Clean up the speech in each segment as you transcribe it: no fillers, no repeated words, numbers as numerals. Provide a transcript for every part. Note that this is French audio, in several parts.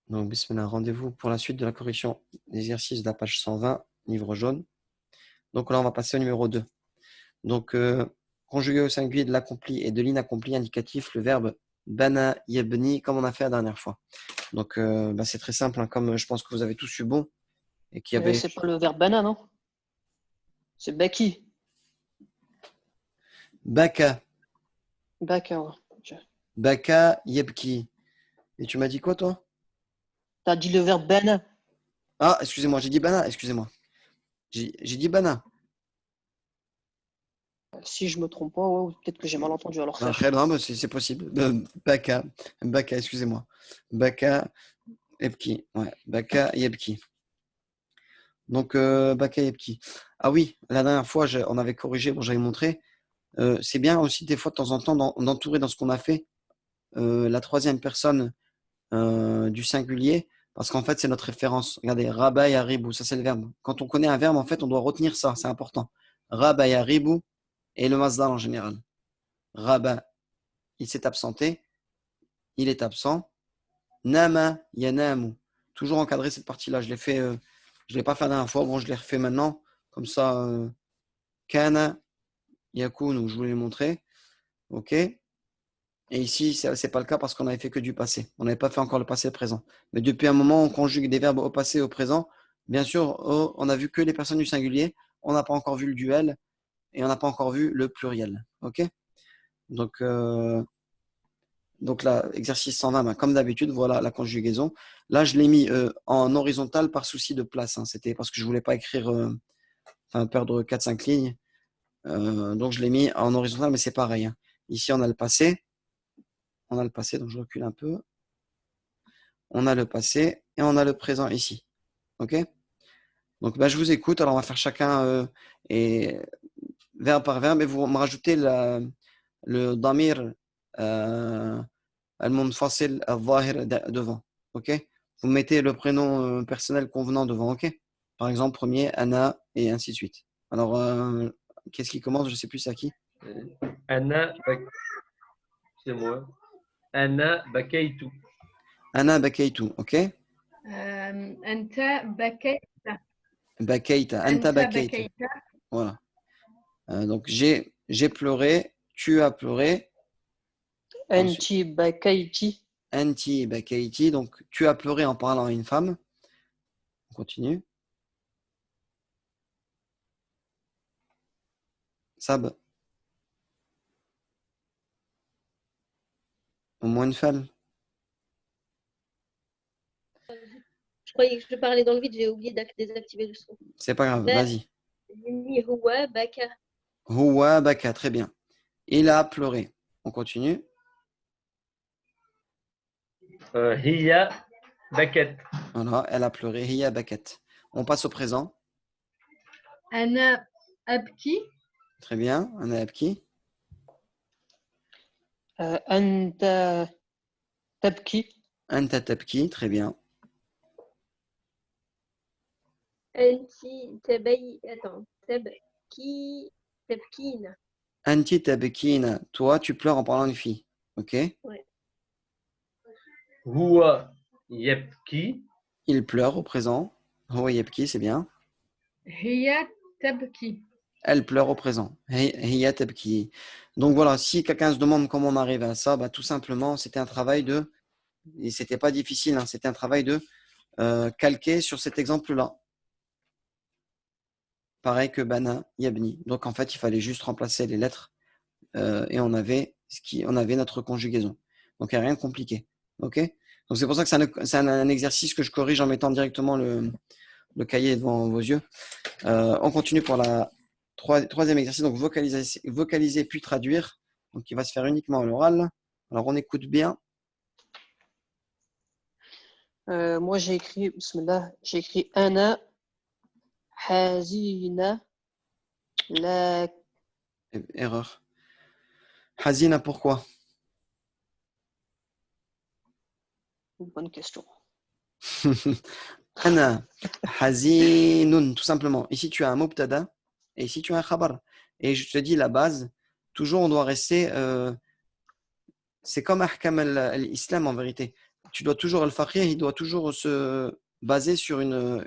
Donc, bismillah, rendez-vous pour la suite de la correction d'exercice de la page 120, livre jaune. Donc là, on va passer au numéro 2. Donc, conjugué au singulier de l'accompli et de l'inaccompli indicatif, le verbe bana yabni, comme on a fait la dernière fois. Donc, c'est très simple, hein, comme je pense que vous avez tous eu bon. Et qu'il y avait... C'est pas le verbe bana, non? C'est baki. Baka. Baka, ouais. Baka yebki. Et tu m'as dit quoi, toi? T'as dit le verbe bana. Ah, excusez-moi, j'ai dit bana, excusez-moi. J'ai dit bana. Si je me trompe pas, ouais, peut-être que j'ai mal entendu alors, Non, frère. non, c'est possible. Baka. Baka, excusez-moi. Baka yebki. Ouais, baka yebki. Donc, Baka yebki. Ah oui, la dernière fois, on avait corrigé, bon, j'avais montré. C'est bien aussi, des fois, de temps en temps, d'entourer dans ce qu'on a fait la troisième personne du singulier, parce qu'en fait, c'est notre référence. Regardez, Rabba Yaribou, ça c'est le verbe. Quand on connaît un verbe, en fait, on doit retenir ça, c'est important. Rabba Yaribou et le masdar en général. Rabba, il s'est absenté, il est absent. Nama Yanamu, toujours encadrer cette partie-là. Je l'ai pas fait la dernière fois, bon, je l'ai refait maintenant, comme ça. Kana Yakunu, je voulais le montrer. Ok. Et ici, ce n'est pas le cas parce qu'on n'avait fait que du passé. On n'avait pas fait encore le passé et le présent. Mais depuis un moment, on conjugue des verbes au passé et au présent. Bien sûr, on a vu que les personnes du singulier. On n'a pas encore vu le duel et on n'a pas encore vu le pluriel. OK? Donc, là, exercice 120, comme d'habitude, voilà la conjugaison. Là, je l'ai mis en horizontal par souci de place, hein. C'était parce que je ne voulais pas écrire, perdre 4-5 lignes. Donc, je l'ai mis en horizontal, mais c'est pareil, hein. Ici, on a le passé. On a le passé, donc je recule un peu. On a le passé et on a le présent ici. OK? Donc, je vous écoute. Alors, on va faire chacun et verbe par verbe. Et vous me rajoutez le damir al-munfasil al-zahir devant. OK? Vous mettez le prénom personnel convenant devant. OK? Par exemple, premier, Anna, et ainsi de suite. Alors, qu'est-ce qui commence? Je ne sais plus, c'est à qui? Anna, c'est moi. Anna bakaytu. Anna bakaytu. OK? Anta bakaita. Bakaita. Anta bakaita. Voilà. Donc, j'ai pleuré, tu as pleuré. Anti bakaiti. Anti bakaiti. Donc, tu as pleuré en parlant à une femme. On continue. Sab. Au moins une femme. Je croyais que je parlais dans le vide, j'ai oublié de désactiver le son. C'est pas grave, vas-y. Huwa baka. Huwa baka, très bien. Il a pleuré. On continue. Hiya bakat. Voilà, elle a pleuré. Hiya bakat. On passe au présent. Ana abki. Très bien. Ana abki. Anta tabki. Anta tabki, très bien. Anti tabay. Attends. Tabki. Tabkina. Anti tabkina. Toi, tu pleures en parlant à une fille. OK? Ouais. Huwa yabki. Il pleure au présent. Huwa yabki, c'est bien. Hiya tabki. Elle pleure au présent. Hiya tabki. Donc voilà, si quelqu'un se demande comment on arrive à ça, tout simplement, c'était un travail de... Et c'était pas difficile, hein, c'était un travail de calquer sur cet exemple-là. Pareil que bana, yabni. Donc en fait, il fallait juste remplacer les lettres et on avait notre conjugaison. Donc il n'y a rien de compliqué. OK? Donc c'est pour ça que c'est un exercice que je corrige en mettant directement le cahier devant vos yeux. On continue pour la troisième exercice. Donc vocaliser puis traduire. Donc il va se faire uniquement à l'oral. Alors on écoute bien. Moi, j'ai écrit, bismillah, j'ai écrit Ana hazina la. Erreur. Hazina, pourquoi? Bonne question. Ana hazinun, tout simplement. Ici, tu as un mubtada et ici, tu as un khabar. Et je te dis la base, toujours on doit rester. C'est comme Ahkam al-Islam en vérité. tu dois toujours, al-faqih, il doit toujours se baser sur une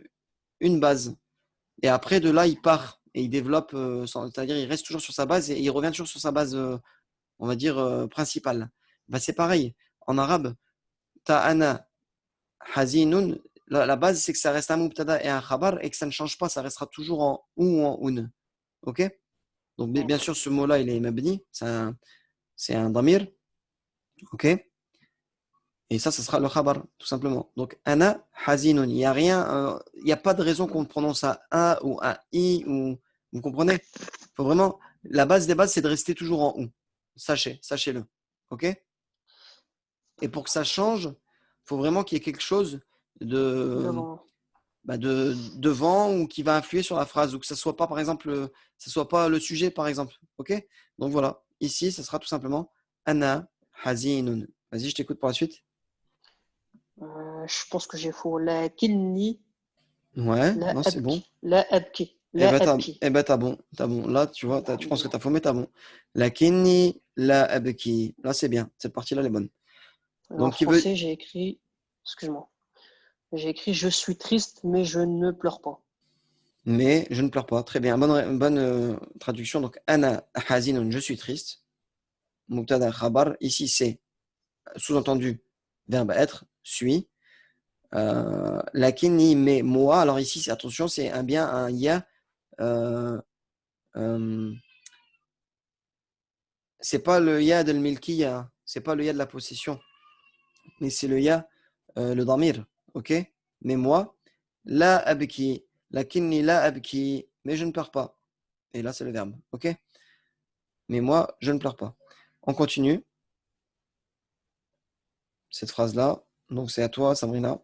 base. Et après, de là, il part et il développe, c'est-à-dire il reste toujours sur sa base et il revient toujours sur sa base, on va dire, principale. Bah, c'est pareil. En arabe, ta'ana, hazinun, la base, c'est que ça reste un mubtada et un khabar et que ça ne change pas, ça restera toujours en ou en un. OK? Donc, bien sûr, ce mot-là, il est mabni, c'est un damir. OK? Et ça sera le khabar, tout simplement. Donc, ana hazinun. Il n'y a rien, il n'y a pas de raison qu'on prononce un a ou un i, ou, vous comprenez? Il faut vraiment, la base des bases, c'est de rester toujours en ou. Sachez-le. OK? Et pour que ça change, il faut vraiment qu'il y ait quelque chose Devant. devant ou qui va influer sur la phrase, ou que ça soit pas, par exemple, ça soit pas le sujet, par exemple. OK? Donc voilà. Ici, ça sera tout simplement ana hazinun. Vas-y, je t'écoute pour la suite. Je pense que j'ai faux. Lakinni Ouais, la non, c'est bon. abki. La abki. Eh La ben, abki. t'as bon, t'as bon. Là, tu vois, tu penses que t'as faux, mais t'as bon. La kinni, la abki. Là, c'est bien. Cette partie-là, elle est bonne. En Donc, qui veut. français, j'ai écrit, excuse-moi, j'ai écrit je suis triste, mais je ne pleure pas. Mais je ne pleure pas. Très bien. Bonne traduction. Donc, ana hazinun, je suis triste. Mubtada khabar. Ici, c'est sous-entendu verbe être, suis. Lakinni, mais moi. Alors, ici, attention, c'est bien un ya. Euh, c'est pas le ya del milkiya. C'est pas le ya de la possession. Mais c'est le ya, le damir. Ok? Mais moi, la abki. Lakinni la abki. Mais je ne pleure pas. Et là, c'est le verbe. Ok? Mais moi, je ne pleure pas. On continue cette phrase-là. Donc, c'est à toi, Sabrina.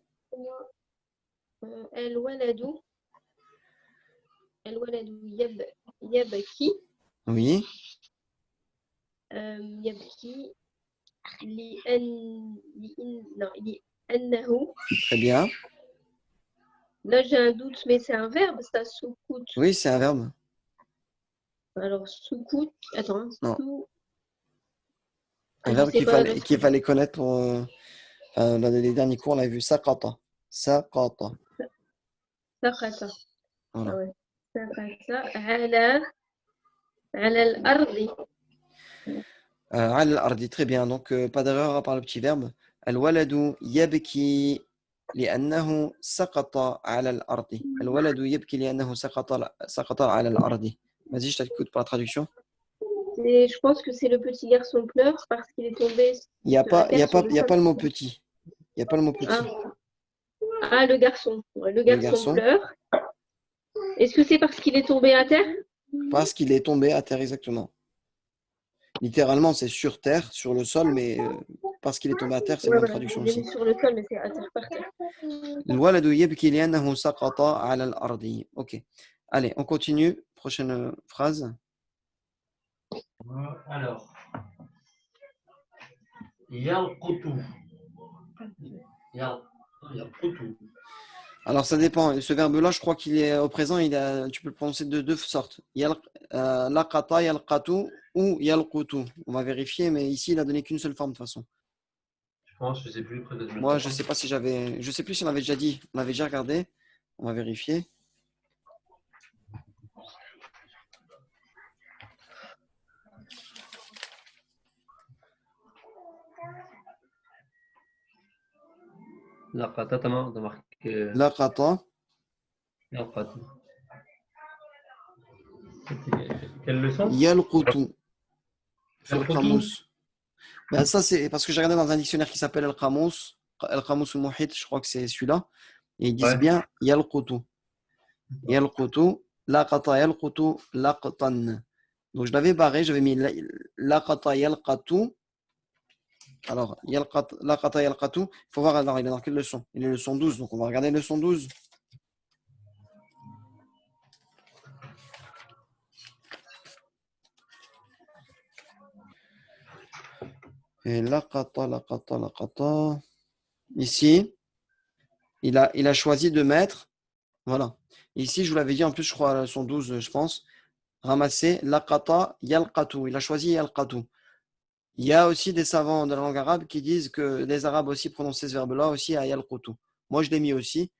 الولد يبكي Oui. يبكي لأنه Très bien. là j'ai un doute mais c'est un verbe ça soukout Oui, c'est un verbe. alors soukout attends Non. Un je verbe sais pas qu'il fallait connaître pour. Dans les derniers cours, on a vu sakata. Sakata. سقط Voilà. ouais. سقط على الأرض على الأرض. Très bien. Donc, pas d'erreur à part le petit verbe. الولد يبكي لأنه سقط على الأرض. الولد يبكي لأنه سقط على الأرض. Vas-y, je t'écoute pour la traduction. je pense que c'est le petit garçon pleure parce qu'il est tombé Il n'y a sur la pas, il y a terre sur pas, le il y a sol. pas le mot petit. Il n'y a pas le mot petit. Ah, le garçon. Ouais, le Le garçon garçon, pleure. Est-ce que c'est parce qu'il est tombé à terre? parce qu'il est tombé à terre exactement. Littéralement, c'est sur terre, sur le sol, mais parce qu'il est tombé à terre, c'est une Ouais, bonne voilà, traduction j'ai mis aussi. sur le sol, mais c'est à terre par terre. الولد يبكي لأنه سقط على الأرض. Ok. Allez, on continue. Prochaine phrase. Alors, yalqutu. Yalqutu. Alors, ça dépend. Ce verbe-là, je crois qu'il est au présent, tu peux le prononcer de deux sortes. Laqata, yalqatu ou yalqutu. On va vérifier, mais ici, il n'a donné qu'une seule forme de toute façon. Je pense, je sais plus, peut-être. Moi, je sais pas si j'avais. Je sais plus si on avait déjà dit. On avait déjà regardé. On va vérifier. Laqata, t'as marqué. Laqata. Yalqatu. Quelle leçon? Yalqutu. Fil Yalqutu. Qamus. Ben, ça, c'est parce que j'ai regardé dans un dictionnaire qui s'appelle Al-Qamus. Al-Qamus al-Muhit, je crois que c'est celui-là. Et ils disent Ouais. bien Yalqutu. Yalqutu. Laqata yalqutu laqtan. Donc, je l'avais barré. J'avais mis laqata yalqatu. Alors, laqata yalqatu. Il faut voir, alors, il est dans quelle leçon? Il est leçon 12. Donc, on va regarder leçon 12. Et laqata. Ici, il a choisi de mettre. Voilà. Ici, je vous l'avais dit, en plus, je crois, leçon 12, je pense. Ramasser laqata yalqatu. Il a choisi yalqatu. Il y a aussi des savants de la langue arabe qui disent que les Arabes aussi prononcent ce verbe-là aussi à yalqutu. Moi, je l'ai mis aussi.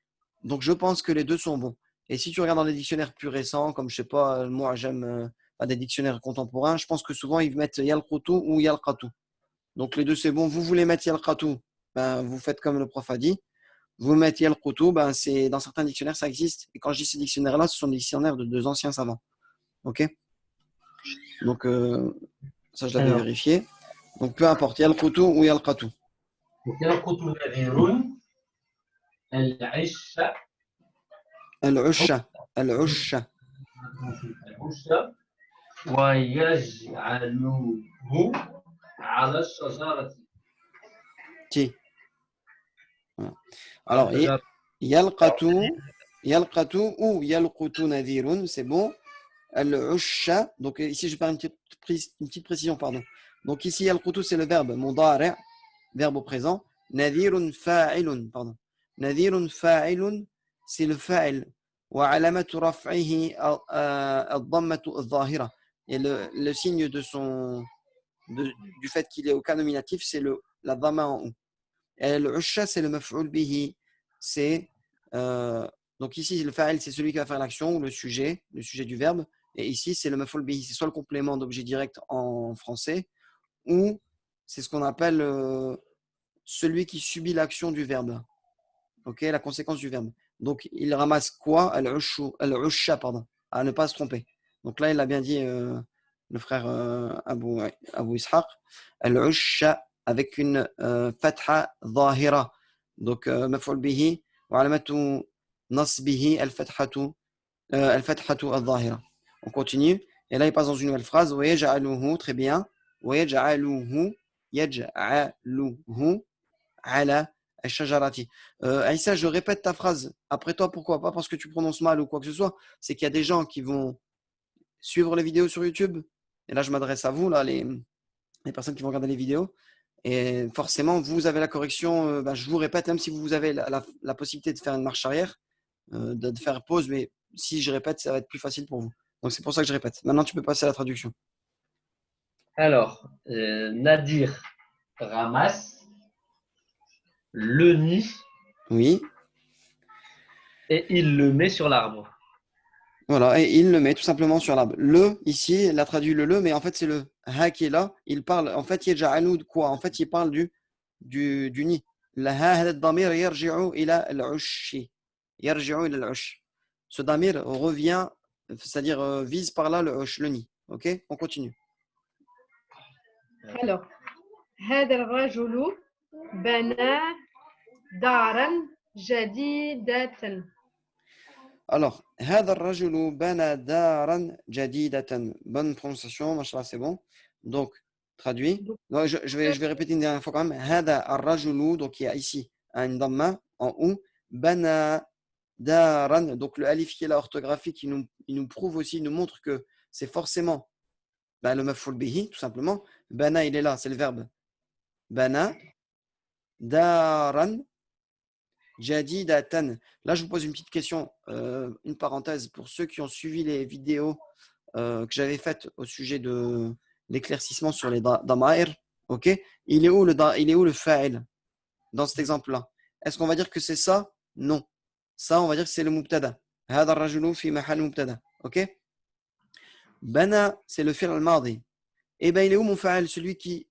Donc, je pense que les deux sont bons. Et si tu regardes dans des dictionnaires plus récents, comme je sais pas, moi j'aime des dictionnaires contemporains, je pense que souvent ils mettent yalqutu ou yalqatu. Donc, les deux c'est bon. Vous voulez mettre yalqatu, ben, vous faites comme le prof a dit. Vous mettez yalqutu, ben, c'est dans certains dictionnaires ça existe. Et quand je dis ces dictionnaires-là, ce sont des dictionnaires de deux anciens savants. Ok? Donc, ça je l'avais Alors, vérifié. Donc, peu importe, yalqutu ou yalqatu. يرقط نذير العش Al-usha. Al-usha. العش ويجعله على الشجرة. Ti. Voilà. على Alors, الشجرة. yalqatu ou yalqutu nadhirun, c'est bon. Al-usha, donc ici je vais faire une petite précision, pardon. Donc ici, yalqutu, c'est le verbe mudari', verbe au présent. Nadhirun fa'ilun, pardon. Nadhirun fa'ilun, c'est le fa'il. Wa alamatu raf'ihi al-dhammatu al-dhahira. Et le signe du fait qu'il est au cas nominatif, c'est la dhamma en haut. Et le usha, c'est le maf'ul bihi. C'est, donc ici, le fa'il, c'est celui qui va faire l'action ou le sujet du verbe. Et ici, c'est le maf'ul bihi. C'est soit le complément d'objet direct en français, ou c'est ce qu'on appelle celui qui subit l'action du verbe. Ok, la conséquence du verbe. Donc, il ramasse quoi? Al-usha, pardon. À ne pas se tromper. Donc là, il a bien dit, le frère Abu Ishaq. Al-usha avec une fatha zahira. Donc, maf'ul bihi. Wa alamatu nasbihi al-fathatu al-zahira. On continue. Et là, il passe dans une nouvelle phrase. Wa yaj'aluhu, très bien. Wa yaj'aluhu ala al-shajarati. Aïssa, je répète ta phrase après toi, pourquoi? Pas parce que tu prononces mal ou quoi que ce soit, c'est qu'il y a des gens qui vont suivre les vidéos sur YouTube. Et là, je m'adresse à vous, là, les personnes qui vont regarder les vidéos. Et forcément, vous avez la correction. Je vous répète, même si vous avez la possibilité de faire une marche arrière, de faire pause, mais si je répète, ça va être plus facile pour vous. Donc, c'est pour ça que je répète. Maintenant, tu peux passer à la traduction. Alors, Nadir ramasse le nid Oui. et il le met sur l'arbre. Voilà, et il le met tout simplement sur l'arbre. Le, ici, il a traduit le, mais en fait, c'est le ha qui est là. Il parle, en fait, yaj'alu de quoi? En fait, il parle du nid. Le ha, hada damir yarji'u ila al-ushi. Yarji'u ila al-ush. Ce damir revient, c'est-à-dire vise par là le ush, le nid. Ok? On continue. Alors, هذا الرجل بنى دارا جديدة. Alors, هذا الرجل بنى دارا جديدة. Bonne prononciation, machallah, c'est bon. Donc, traduit. Non, je vais répéter une dernière fois quand même. هذا الرجل, donc il y a ici un dhamma en haut. Bana daran, donc le alif qui est là orthographique, il nous prouve aussi, il nous montre que c'est forcément le maf'ul bihi, tout simplement. Bana, il est là, c'est le verbe. Bana daran jadidatan. Là, je vous pose une petite question, une parenthèse pour ceux qui ont suivi les vidéos que j'avais faites au sujet de l'éclaircissement sur les damair. Ok, il est où le fa'il dans cet exemple-là? Est-ce qu'on va dire que c'est ça? Non. Ça, on va dire que c'est le mubtada. هذا الرجل في محل مبتدا. Ok. Bana, c'est le fi'l al-madi. Et ben, il est où mon fa'il? Celui qui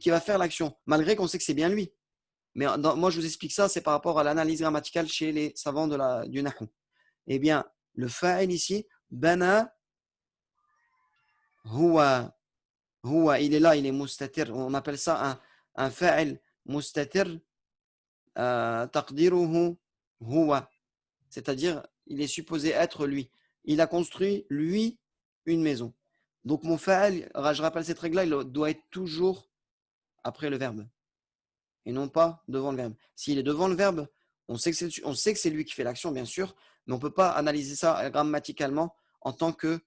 va faire l'action, malgré qu'on sait que c'est bien lui. Mais moi, je vous explique ça, c'est par rapport à l'analyse grammaticale chez les savants du Nahu. Eh bien, le fa'il ici, bana, huwa, il est là, il est mustatir. On appelle ça un fa'il mustatir, taqdiruhu huwa. C'est-à-dire, il est supposé être lui. Il a construit, lui, une maison. Donc, mon fa'il, je rappelle cette règle-là, il doit être toujours après le verbe. Et non pas devant le verbe. S'il est devant le verbe, on sait que c'est lui qui fait l'action, bien sûr, mais on ne peut pas analyser ça grammaticalement en tant que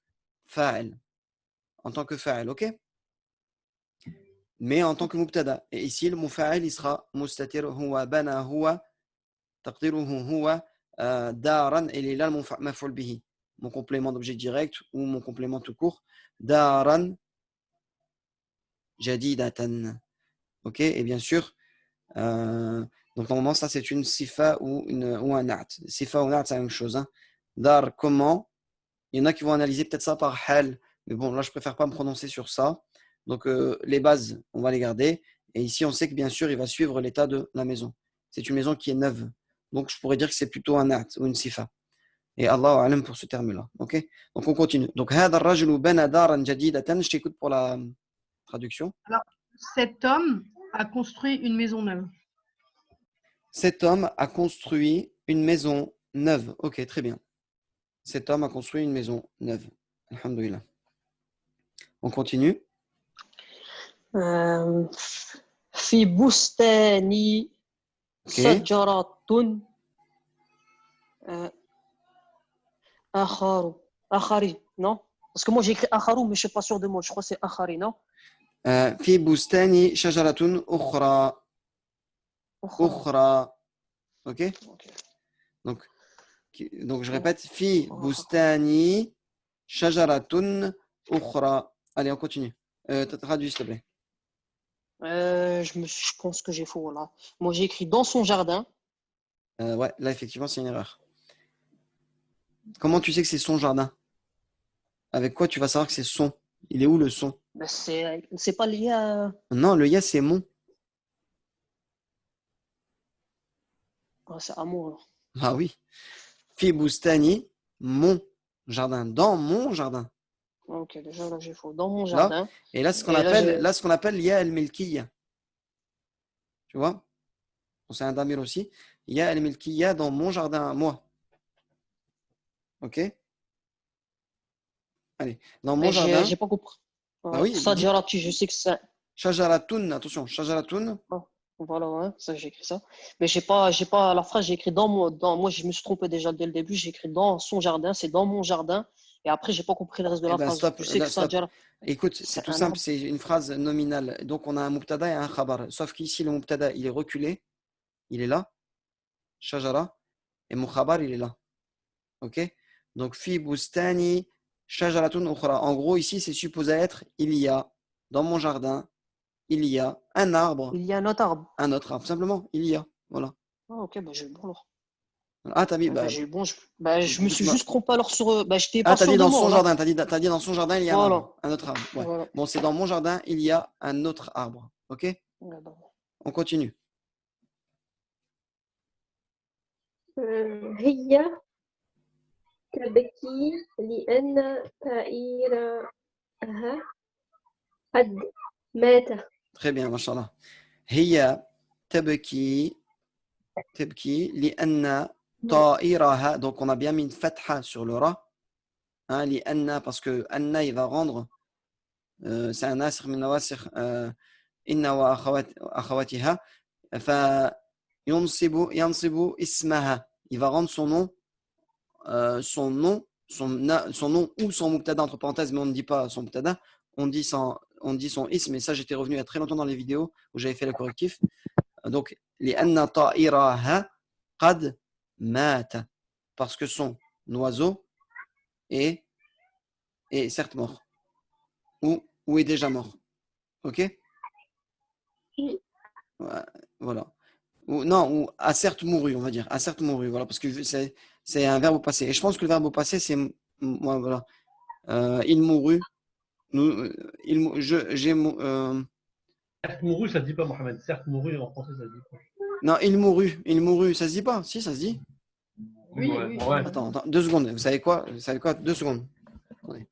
fa'il. En tant que fa'il, ok? Mais en tant que mubtada. Et ici, le mufa'il, il sera mustatir huwa bana huwa taqdiruhu huwa daran. Et il est là le maf'ul bihi. Mon complément d'objet direct ou mon complément tout court. Daran jadidatan. Ok, et bien sûr, donc normalement, ça c'est une sifa ou un naat. Sifa ou naat, c'est la même chose. Hein. Dar, comment? Il y en a qui vont analyser peut-être ça par hal, mais bon, là je préfère pas me prononcer sur ça. Donc les bases, on va les garder. Et ici, on sait que bien sûr, il va suivre l'état de la maison. C'est une maison qui est neuve. Donc je pourrais dire que c'est plutôt un naat ou une sifa. Et Allah alam pour ce terme-là. Ok? Donc on continue. Donc, هذا الرجل بنى دارا جديدة. Je t'écoute pour la traduction. Alors, cet homme a construit une maison neuve. Cet homme a construit une maison neuve. Ok, très bien. Cet homme a construit une maison neuve. Alhamdulillah. On continue. في بستاني Ok. شجرة آخر آخري non parce que moi j'ai écrit آخر mais je suis pas sûr de moi je crois que c'est آخري non في بستاني شجرة أخرى. أخرى أخرى. Ok. Ok. Donc, donc je répète. في بستاني شجرة أخرى. Allez, on continue. Traduis, s'il te plaît. Je pense que j'ai faux là. Moi j'ai écrit dans son jardin. Ouais, là, effectivement, c'est une erreur. Comment tu sais que c'est son jardin? Avec quoi tu vas savoir que c'est son? Il est où le son? Ben, c'est pas lié à. Non, le ya, c'est mon. Ah, c'est à moi. Alors. Ah oui. Fi bustani, mon jardin. Dans mon jardin. Ok, déjà là j'ai faux. Dans mon Là. jardin. Et là, ce qu'on Et là appelle, j'ai. là, ce qu'on appelle ya al-milkiya. Tu vois? Bon, c'est un damir aussi. Ya al-milkiya dans mon jardin à moi. Ok? Allez. Dans mon Mais jardin. j'ai pas compris. Bah Ouais. oui, Ça dites Jarati, je sais que c'est. shajaratun. Attention, shajaratun. Ah, voilà, ouais, ça j'ai écrit ça. Mais j'ai pas la phrase, j'ai écrit moi je me suis trompé déjà dès le début, j'ai écrit dans son jardin, c'est dans mon jardin. Et après, j'ai pas compris le reste de Eh la ben, phrase. stop. Je sais que Là, ça stop. Jara, Écoute, c'est c'est tout un simple. arbre. C'est une phrase nominale. Donc, on a un mubtada et un khabar. Sauf qu'ici, le mubtada, il est reculé. Il est là. Shajara. Et mon khabar, il est là. Ok? Donc, fi bustani shajaratun ukhra. En gros, ici, c'est supposé être il y a, dans mon jardin, il y a un arbre, Il y a un autre arbre. un autre arbre. Simplement, il y a. Voilà. Ah, ok, bah j'ai eu le bon alors. Ah, t'as mis, Ouais, bah, j'ai eu le bon. Je me suis doucement. juste trompé alors sur. Bah, j'étais Ah, pas t'as sûr dit de dans moi son là. jardin. T'as dit dans son jardin, il y a un Voilà. arbre. Un autre arbre. Ouais. Voilà. Bon, c'est dans mon jardin, il y a un autre arbre. Ok? Ouais, bah, On continue. هي تبكي لأن طائرها قد مات. Très bien, mashallah. هي تبكي لأن طائرها. Donc, on a bien mis une fatha sur le ra. Hein, لأن, parce que anna, il va rendre. C'est un nasr min nawasir. Inna wa akhawatiha. ينصب اسمها. Il va rendre son nom, son nom ou son mubtada entre parenthèses, mais on ne dit pas son mubtada, on dit son ism, et ça j'étais revenu il y a très longtemps dans les vidéos où j'avais fait le correctif. Donc, لأن طائرها قد مات, parce que son oiseau est, est certes mort, ou est déjà mort. Ok? Voilà. Ou, non, ou a certes mouru, on va dire. A certes mouru, voilà, parce que c'est un verbe au passé. Et je pense que le verbe au passé, c'est. Moi, voilà. Il mourut. Nous, j'ai. Certes mouru, ça se dit pas, Mohamed. Certes mouru, en français, ça se dit pas. Non, il mourut. Il mourut. Ça se dit pas? Si, ça se dit. Oui, Ouais, oui. ouais. Attends, 2 secondes. Vous savez quoi? 2 secondes. Attendez.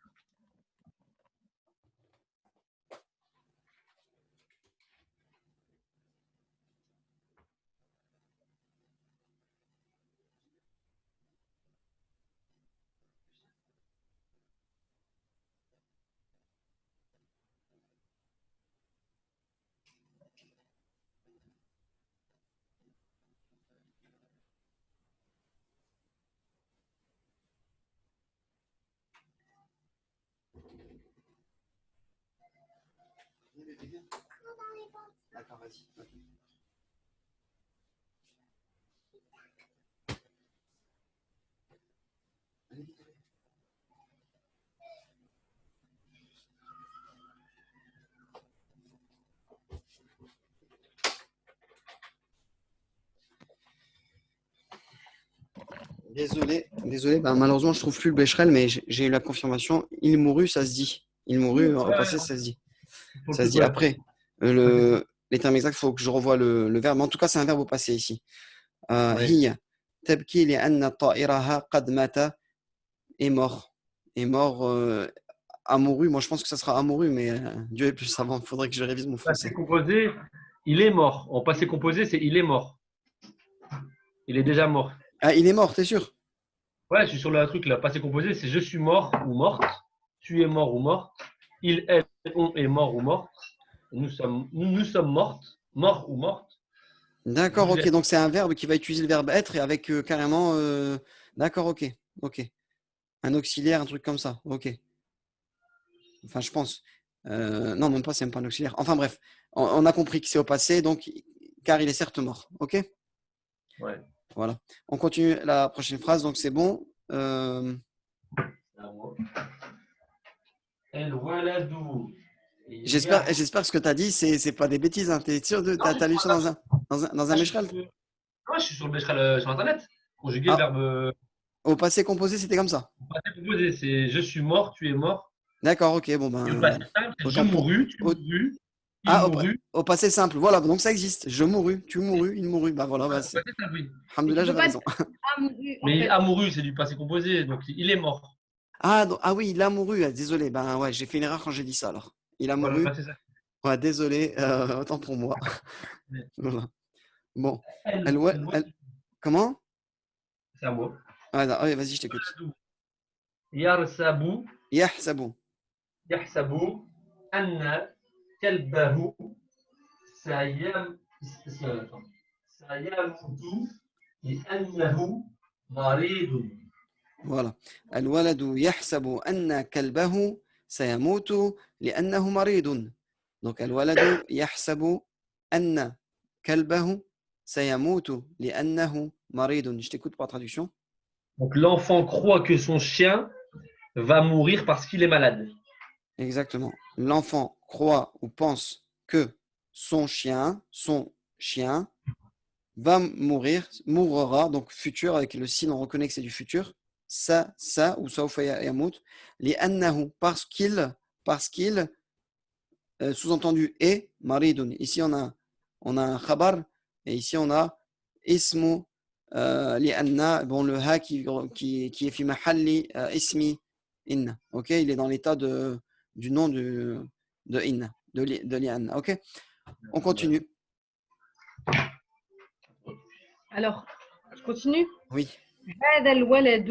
D'accord, vas-y. Désolé, bah, malheureusement, je trouve plus le Becherel, mais j'ai eu la confirmation. Il mourut, ça se dit. Il mourut, au Ouais, passé, ça se dit. il faut le Ça se truc, dit ouais. après. Les termes exacts, il faut que je revoie le verbe. Mais en tout cas, c'est un verbe au passé ici. Ouais. هي تبكي لأن طائرها قد مات est mort. Est mort, amouru. Moi, je pense que ça sera amouru, mais Dieu est plus savant. Il faudrait que je révise mon Passé français. composé, il est mort. En passé composé, c'est il est mort. Il est déjà mort. Ah, il est mort, t'es sûr? Ouais, je suis sur le truc là. Passé composé, c'est je suis mort ou morte. Tu es mort ou morte. Il, elle, on est mort ou morte. Nous sommes mortes. Morts ou mortes. D'accord, Vous ok. êtes. Donc, c'est un verbe qui va utiliser le verbe être et avec carrément. D'accord, ok. Ok. Un auxiliaire, un truc comme ça. Ok. Enfin, je pense. Non, même pas, c'est même pas un auxiliaire. Enfin, bref. On a compris que c'est au passé, donc, car il est certes mort. Ok? Ouais. Voilà. On continue la prochaine phrase, donc c'est bon. El waladou. J'espère que ce que tu as dit, c'est pas des bêtises. Hein. Tu es sûr de. Non, T'as lu ça dans un Mishral? je suis sur le Becherel sur Internet. Conjugué, Ah, verbe au passé composé, c'était comme ça. passé composé. C'est je suis mort, tu es mort. D'accord, ok. Bon, Et au passé ben. simple, c'est je Autant pour. mourus, tu mourus, il Ah, mourut. au passé simple. Voilà, donc ça existe. Je mourus, tu mourus, il mourut. Bah voilà, Ouais, bah au c'est. passé simple, oui. Mais tu Alhamdoulilah, peux j'avais pas raison. dire amouru, en Mais il fait. a mouru, c'est du passé composé. Donc il est mort. Ah oui, il a mouru. Désolé. Ben ouais, j'ai fait une erreur quand j'ai dit ça alors. Il a Voilà, le mouru. passé simple. Ouais, désolé. Autant pour moi. Voilà. Bon. El waladou. Comment? C'est un mot. Ah, non, ouais, vas-y, je t'écoute. Yarsabu. Yahsabu. يحسب أن كلبه سيم سيموت لأنه مريض. Voilà. الولد يحسب أن كلبه سيموت لأنه مريض. Donc, الولد يحسب أن كلبه سيموت لأنه مريض. Je t'écoute pour la traduction. Donc l'enfant croit que son chien va mourir parce qu'il est malade. Exactement. L'enfant croit ou pense que son chien va mourir, mourra, donc futur, avec le signe, on reconnaît que c'est du futur. Ça, ou sawfa yamut, li annahu, parce qu'il, sous-entendu est maridun. Ici, on a un khabar, et ici, on a ismu, li anna, bon, le ha qui est fi mahalli ismi inna. Ok, il est dans l'état du nom de inna, de li anna. Ok, on continue. Alors, je continue. Oui, هذا الولد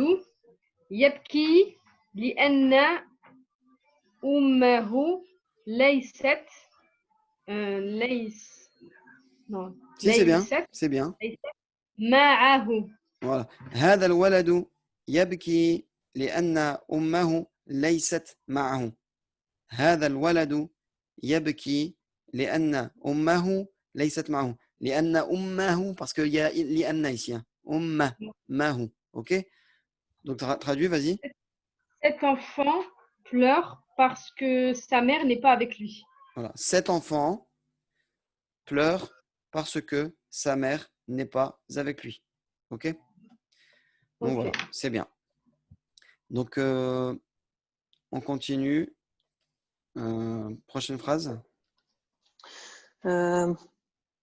يبكي لأن أمه ليست ليس non si c'est bien, ليست c'est bien. معه. Voilà. هذا الولد يبكي لأن أمه ليست معه. هذا الولد يبكي لأن أمه ليست معه. لأن أمه, parce qu'il y a لأن ici. Hein. أمه. Ok? Donc traduis, vas-y. Cet enfant pleure parce que sa mère n'est pas avec lui. Voilà. Cet enfant pleure parce que sa mère n'est pas avec lui. Ok? Donc Ok. voilà, c'est bien. Donc on continue. Prochaine phrase. Euh,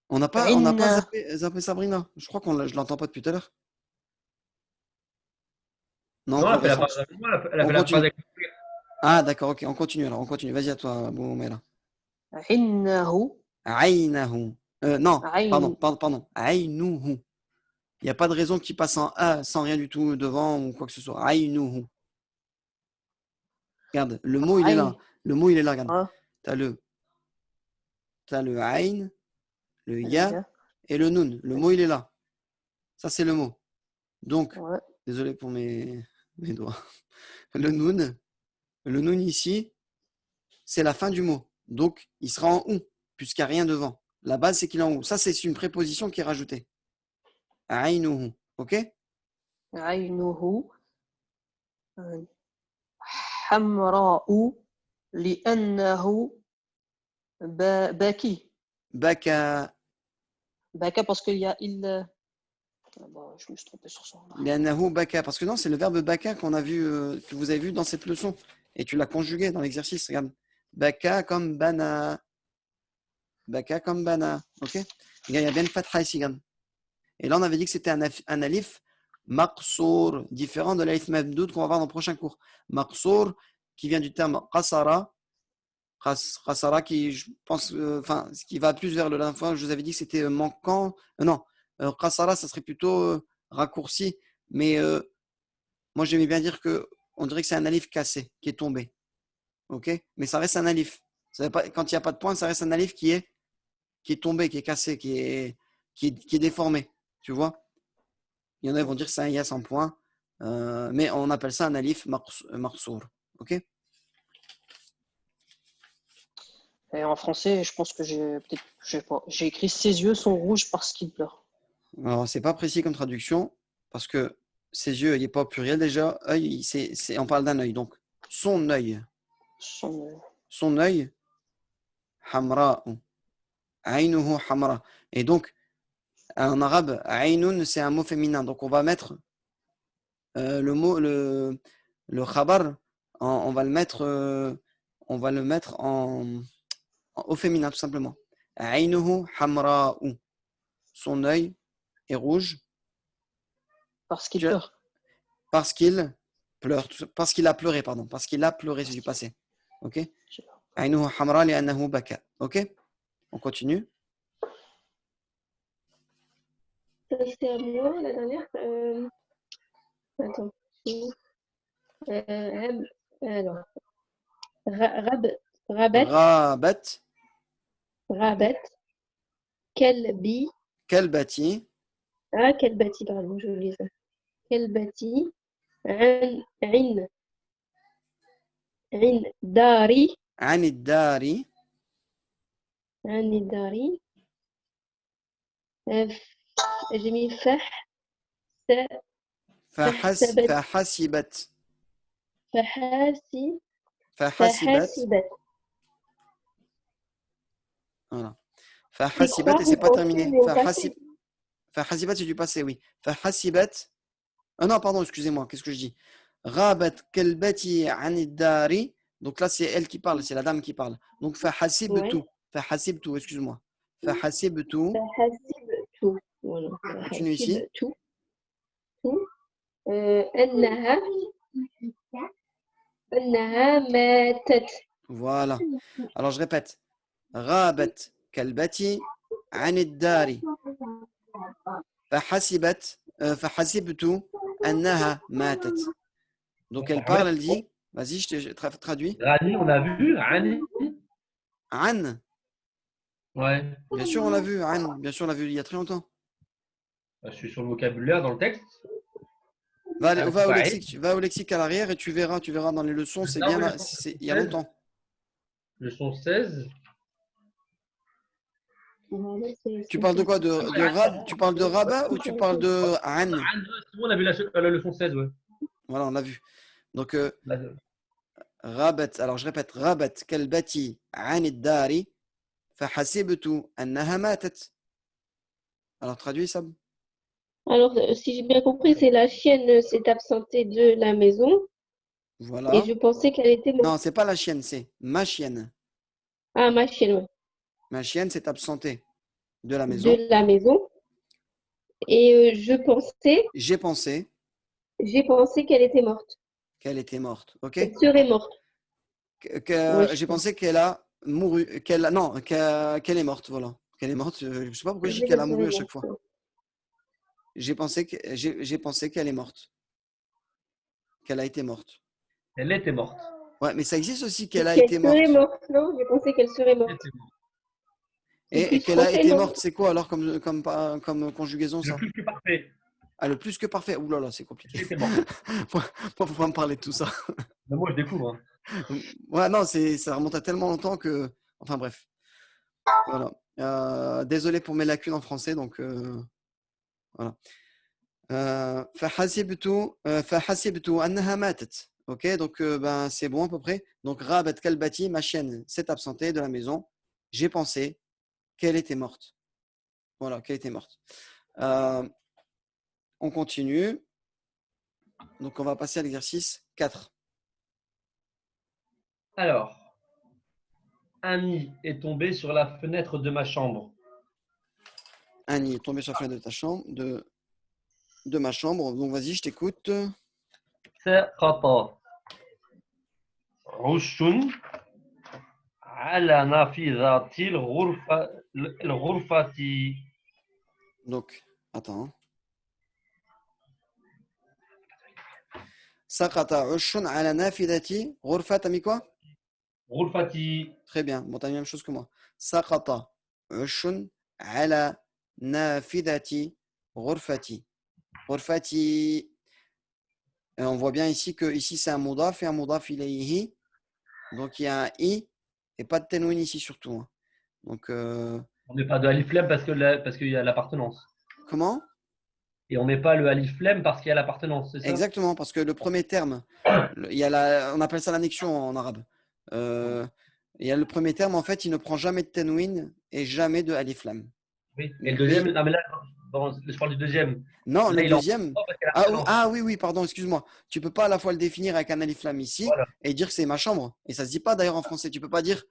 On n'a pas عنا zappé Sabrina. Je crois je l'entends pas depuis tout à l'heure. Non, Non, elle a fait la conversation. phrase avec moi, elle a On fait la phrase continue. avec Ah, d'accord, ok, on continue alors, on continue. Vas-y à toi, Boumaila. عِنَّهُ Aïnahu. Non, pardon, عين pardon. Aïnuhu. Il n'y a pas de raison qu'il passe en A sans rien du tout devant ou quoi que ce soit. Aïnuhu. Regarde, le mot il est là. عين Le mot il est là, regarde. hein, T'as le aïn, le ya يا et le nun. Le mot il est là. Ça c'est le mot. Donc, ouais, désolé pour mes doigts. Le nun ici, c'est la fin du mot. Donc, il sera en ou, puisqu'il n'y a rien devant. La base, c'est qu'il est en ou. Ça, c'est une préposition qui est rajoutée. Aïnuhu. OK? عينه حمراء لأنه باكي Baka. باكا parce qu'il y a il Ah bah, je me suis trompé sur ça. لأنه بكى. Parce que non, c'est le verbe baka qu'on a vu, que vous avez vu dans cette leçon. Et tu l'as conjugué dans l'exercice. Regarde. Baka comme bana. Baka comme bana. Ok? Regarde, il y a bien une fatha ici. Regarde. Et là, on avait dit que c'était un alif maqsour, différent de l'alif mabdoud qu'on va voir dans le prochain cours. Maqsour, qui vient du terme qasara. Qasara, qui, je pense, enfin, ce qui va plus vers le dernière fois, je vous avais dit que c'était manquant. Non, qasara, ça serait plutôt raccourci. Mais moi, j'aimais bien dire que on dirait que c'est un alif cassé, qui est tombé. Ok? Mais ça reste un alif. Ça veut pas, quand il n'y a pas de point, ça reste un alif qui est tombé, qui est cassé, qui est déformé. Tu vois? Il y en a qui vont dire que c'est un ya sans point. Mais on appelle ça un alif marsour. Ok? Et en français, je pense que je sais pas, j'ai écrit ses yeux sont rouges parce qu'il pleure. Alors, c'est pas précis comme traduction, parce que ses yeux, il n'est pas au pluriel déjà. Œil, on parle d'un œil. Donc, son œil. Son, Son œil, hamra. Aynuhu hamra. Et donc, en arabe, aynun, c'est un mot féminin. Donc, on va mettre le mot, le khabar, on va le mettre, au féminin, tout simplement. Aynuhu hamra'u. Son œil est rouge parce qu'il pleure. parce qu'il pleure, parce qu'il a pleuré, pardon. Parce qu'il a pleuré, c'est du passé. Ok? Aynuhu hamra li'annahu baka. Ok? On continue. Ça, c'est à moi, la dernière. Attends. Alors, rabat, Rabat, rabat, kalbi. kalbati, Ah, kalbati, pardon, je oublie ça. Kalbati, in, in, dari, anidari, dari. J'ai mis fah, sa, fahsabat, fahasibat. fahasi, Fahasibat. fahasibat. Voilà. C'est Fahasibat, croire et ou c'est pas penser, terminé. mais au passé. Fahasibat, c'est du passé, oui. Fahasibat. Ah non, pardon, excusez-moi, qu'est-ce que je dis? Rabat kalbati anidari. Donc là, c'est elle qui parle, c'est la dame qui parle. Donc fahasibtu. Ouais. Fahasibtu, excuse-moi. Fahasibtu. Fahasibtu. Voilà. Continue ici. Fahasibtu. أنها ماتت. Voilà. Alors je répète. Rabat kalbati anidari. Fahasibtu annaha matat. Donc elle parle, elle dit, vas-y, je te traduis. Rani, on a vu. Rani. An. Ouais. Bien sûr, on l'a vu. An. Bien sûr, on l'a vu il y a très longtemps. Je suis sur le vocabulaire dans le texte. Va au lexique à l'arrière et tu verras dans les leçons, c'est Ah bien, oui, il y a longtemps. Leçon 16. Tu parles de quoi? Tu parles de rabat ou tu parles de an? C'est bon, on a vu la leçon 16, ouais. Voilà, on l'a vu. Donc, La- rabat, alors je répète, rabat kalbati anid dari fahasibtu annaha matat. Alors traduis ça. Alors, si j'ai bien compris, c'est la chienne s'est absentée de la maison et Voilà. je pensais qu'elle était morte. Non, c'est pas la chienne, c'est ma chienne. Ah, ma chienne, ouais. Ma chienne s'est absentée de la maison. De la maison. Et J'ai pensé qu'elle était morte. qu'elle était morte. Ok? Elle serait morte. Ouais, J'ai pensé qu'elle a mouru, qu'elle est morte, voilà. Qu'elle est morte. Je sais pas pourquoi je dis qu'elle a mouru à chaque fois. J'ai pensé qu'elle est morte, qu'elle a été morte. Elle était morte. Ouais, mais ça existe aussi qu'elle a Qu'elle été morte. serait morte, non? J'ai pensé qu'elle serait Elle morte. était morte. Et plus qu'elle a français, été non? morte, c'est quoi alors comme conjugaison Le ça? plus que parfait. Ah, le plus que parfait. Ouh là là, c'est Elle compliqué. était morte. Moi, faut pas me parler de tout ça. Mais moi, je découvre. Hein. Ouais, non, ça remonte à tellement longtemps que. Enfin bref. Voilà. Désolé pour mes lacunes en français, donc voilà. فحسبت أنها ماتت. Ok, donc ben, c'est bon à peu près. Donc Rabat Kalbati, ma chienne, s'est absentée de la maison. J'ai pensé qu'elle était morte. Voilà, qu'elle était morte. On continue. Donc, on va passer à l'exercice 4. Alors, un nid est tombé sur la fenêtre de ma chambre. Un nid est tombé sur la fenêtre de ta chambre, de ma chambre. Donc, vas-y, je t'écoute. سقط عش على نافذة الغرفة. Donc, attends. Sakata ushun ala nafidati ghurfa, t'as mis quoi? غرفتي. Très bien. Bon, t'as mis la même chose que moi. Sakata ushun ala nafidati ghurfati. Ghurfati. Et on voit bien ici que ici c'est un mudaf et un mudaf ilayhi. Donc il y a un i et pas de tenwin ici surtout, hein. Donc On met pas de alif lam parce qu'il y a l'appartenance. comment? Et on met pas le alif lam parce qu'il y a l'appartenance, c'est ça? Exactement, parce que le premier terme, il y a on appelle ça l'annexion en arabe. Il y a le premier terme, en fait, il ne prend jamais de tenwin et jamais de alif lam. Oui. Et le deuxième, non, mais là, je parle du deuxième. Non, Là, le il est en deuxième. parce qu'il y a l'appartenance. Oui, oui, pardon, excuse-moi. Tu peux pas à la fois le définir avec un alif lam ici Voilà. et dire que c'est ma chambre. Et ça se dit pas d'ailleurs en français. Tu peux pas dire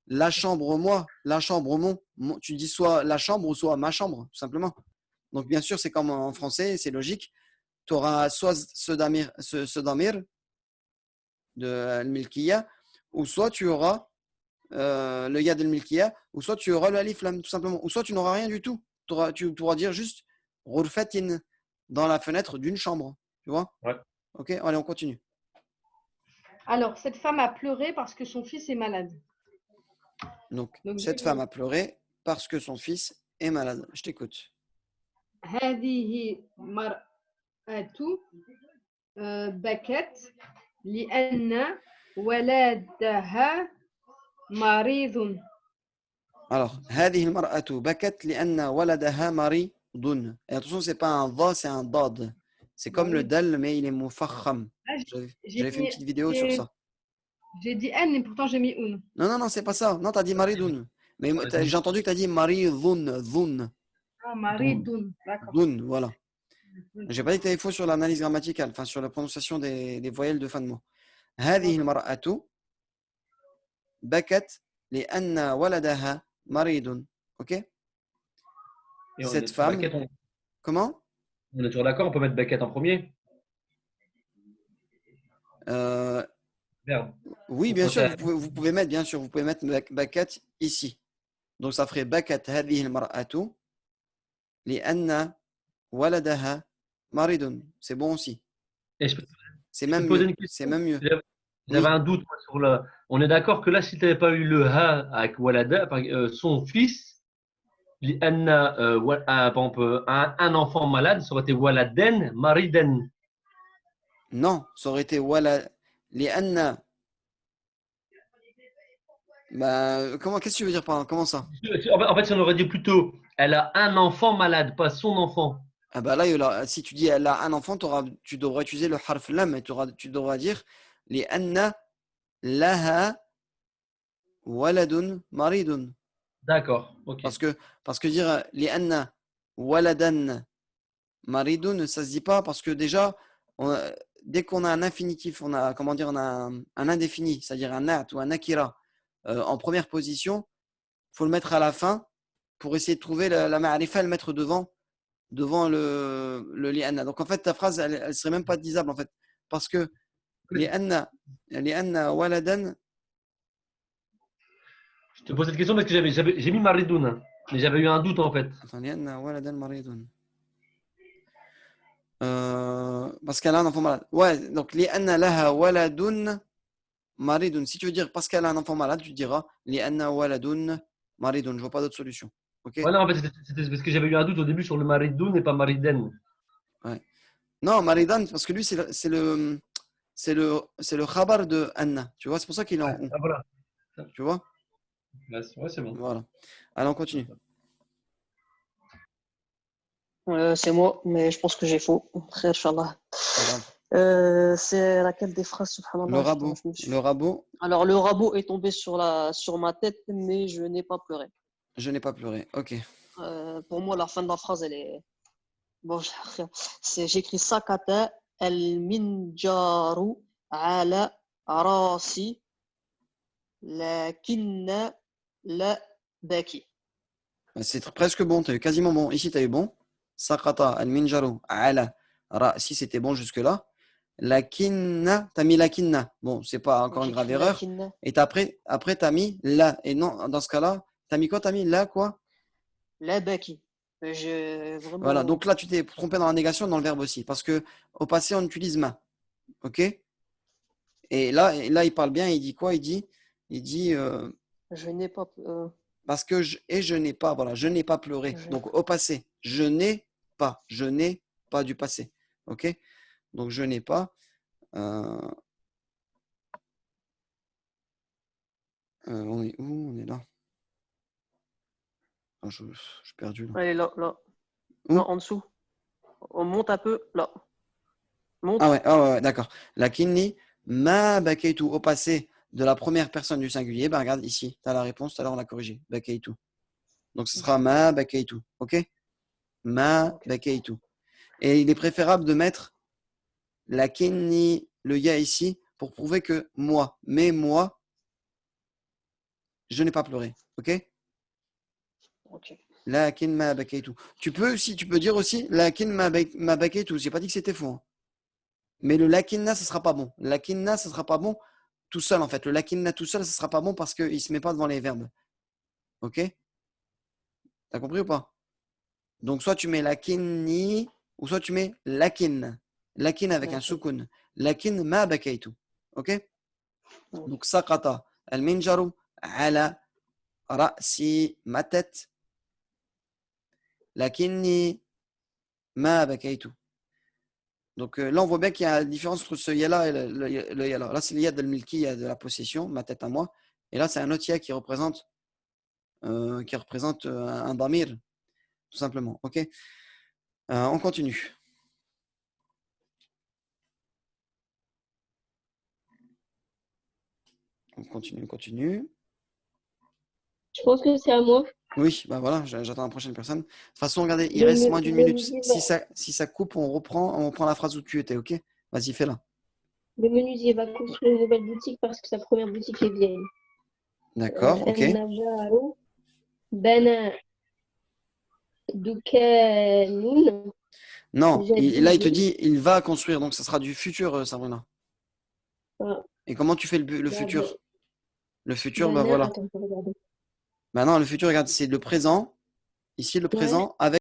la chambre moi, la chambre mon. Tu dis soit la chambre ou soit ma chambre, tout simplement. Donc bien sûr, c'est comme en français, c'est logique. Tu auras soit ce damir de al-milkiya, ou soit tu auras le yad al-milkiya, ou soit tu auras le alif lam, tout simplement. Ou soit tu n'auras rien du tout. Tu pourras dire juste ghurfatin dans la fenêtre d'une chambre. Tu vois? Ouais. Ok, allez, on continue. Alors, cette femme a pleuré parce que son fils est malade. Donc, Donc, cette femme a pleuré parce que son fils est malade. Je t'écoute. هذه مرأة بكت لأن ولدها مريض. Alors, هذه المرأة بكت لأن ولدها مريض. Et attention, c'est pas un dha, c'est un dad. C'est comme le dal, mais il est mufakham. J'avais fait une petite vidéo sur ça. J'ai dit N et pourtant j'ai mis un. Non, c'est pas ça. Non, tu as dit maridoun. Mais j'ai entendu que tu as dit maridun, dhun. Ah, maridun, d'accord. Dhun, voilà. J'ai pas dit que tu avais faux sur l'analyse grammaticale, enfin sur la prononciation des voyelles de fin de mot. هذه المرأة بكت لأن ولدها مريض. Ok? Et Cette femme. Baquette, Comment? on est toujours d'accord, on peut mettre Baquette en premier. Verbe. Oui, bien sûr, vous pouvez mettre, bien sûr, vous pouvez mettre bakat ici. Donc ça ferait bakat هذه المرأة لأن ولدها مريض. C'est bon aussi. Et je peux C'est te même poser mieux. une question. C'est même mieux. J'avais Oui. un doute moi, sur le. On est d'accord que là, si tu n'avais pas eu le ha avec Walada, son fils, par exemple, un enfant malade, ça aurait été Waladen, Mariden. Non, ça aurait été wala لأن. Bah, qu'est-ce que tu veux dire par là? Comment ça? En fait, si on aurait dit plutôt, elle a un enfant malade, pas son enfant. Ah bah là, si tu dis elle a un enfant, tu devrais utiliser le harf lam et tu devras dire لأن لها ولد مريض. D'accord, ok. Parce que dire لأن ولدا مريض, ça se dit pas parce que déjà, dès qu'on a un infinitif, on a, comment dire, on a un indéfini, c'est-à-dire un nat ou un akira en première position, il faut le mettre à la fin pour essayer de trouver la ma'arifa et le mettre devant le li'anna. Donc en fait, ta phrase, elle ne serait même pas disable en fait. Parce que li'anna waladan. Je te pose cette question parce que j'ai mis Maridoun, mais j'avais eu un doute en fait. Attends, li'anna waladan maridun. Parce qu'elle a un enfant malade. Ouais, donc li'anna laha waladun maridun. Si tu veux dire parce qu'elle a un enfant malade, tu diras li'anna waladun maridun. Je vois pas d'autre solution. Ok? Ouais, non, en fait, c'était parce que j'avais eu un doute au début sur le Maridoun et pas Mariden. Ouais. Non, maridan, parce que lui, c'est le khabar de Anna. Tu vois, c'est pour ça qu'il est en on. Ah, voilà. Tu vois? Ouais, c'est bon. Voilà. Allez, on continue. C'est moi, mais je pense que j'ai faux. Frère, Inch'Allah. C'est laquelle des phrases, subhanallah? Le rabot. Le rabot. Alors, le rabot est tombé sur ma tête, mais je n'ai pas pleuré. Je n'ai pas pleuré. Ok. Pour moi, la fin de la phrase, elle est. Bon, j'écris sakata al-minjaru ala rasi lakinna la baki. C'est presque bon, tu as eu quasiment bon. Ici, tu as eu bon. Sakata al-minjaru ala si c'était bon jusque-là. La kinna, tu as mis la kinna. Bon, c'est pas encore une grave J'écris erreur. lakinna Et après tu as mis la. Et non, dans ce cas-là, tu as mis quoi? Tu as mis la quoi? la baki. Voilà, Vraiment. donc là, tu t'es trompé dans la négation, dans le verbe aussi. Parce que au passé, on utilise ma. OK? Et là, il parle bien, il dit quoi? Il dit Je n'ai pas. parce que je n'ai pas, voilà, je n'ai pas pleuré. Je- Donc au passé, je n'ai pas du passé. OK? Donc je n'ai pas. euh, on est où? On est là. Ah, je suis perdu là. Allez, là, là, là, Où? en dessous. On monte un peu, là. Monte. Ah ouais, d'accord. La kinni ma bakeitu au passé de la première personne du singulier. Ben regarde ici, tu as la réponse, tout à l'heure on l'a corrigé. Bakeitu. Donc ce sera ma bakeitu. OK? Ma Ok. bakeitu. Et il est préférable de mettre la kinni, le ya ici, pour prouver que moi, mais moi, je n'ai pas pleuré. OK? Ok. Lakin ma bakeitu. Tu peux dire aussi lakin ma bakeitu. J'ai pas dit que c'était faux, hein. Mais le lakinna, ce sera pas bon. Le lakinna, ce sera pas bon tout seul en fait. Le lakinna tout seul, ce sera pas bon parce qu'il se met pas devant les verbes. OK? T'as compris ou pas? Donc soit tu mets lakinni ou soit tu mets lakin. Lakin avec un Ok. soukoun. Lakin ma bakeitu. OK? Ok. Donc sakata al-minjaru ala ra'si, ma tête. Lakinni ma bakeitu. Donc là, on voit bien qu'il y a une différence entre ce yala et le yala. Là, c'est le yad al-milki, de la possession, ma tête à moi. Et là, c'est un autre ya qui représente un damir, tout simplement. OK? On continue. On continue. Je pense que c'est à moi. Oui, bah voilà, j'attends la prochaine personne. De toute façon, regardez, il Le, reste me- moins d'une le minute. menuisier va, Si ça coupe, on reprend la phrase où tu étais, OK? Vas-y, fais-la. le menuisier va construire une nouvelle boutique parce que sa première boutique est vieille. D'accord, OK. النجار بنى دكان Non, là, il te جديد. dit, il va construire, donc ça sera du futur, Sabrina. Ah, Et comment tu fais le bah, futur? Le futur, bah بنى, voilà. attends, je vais regarder. Maintenant, le futur, regarde, c'est le présent. Ici, le Ouais. présent avec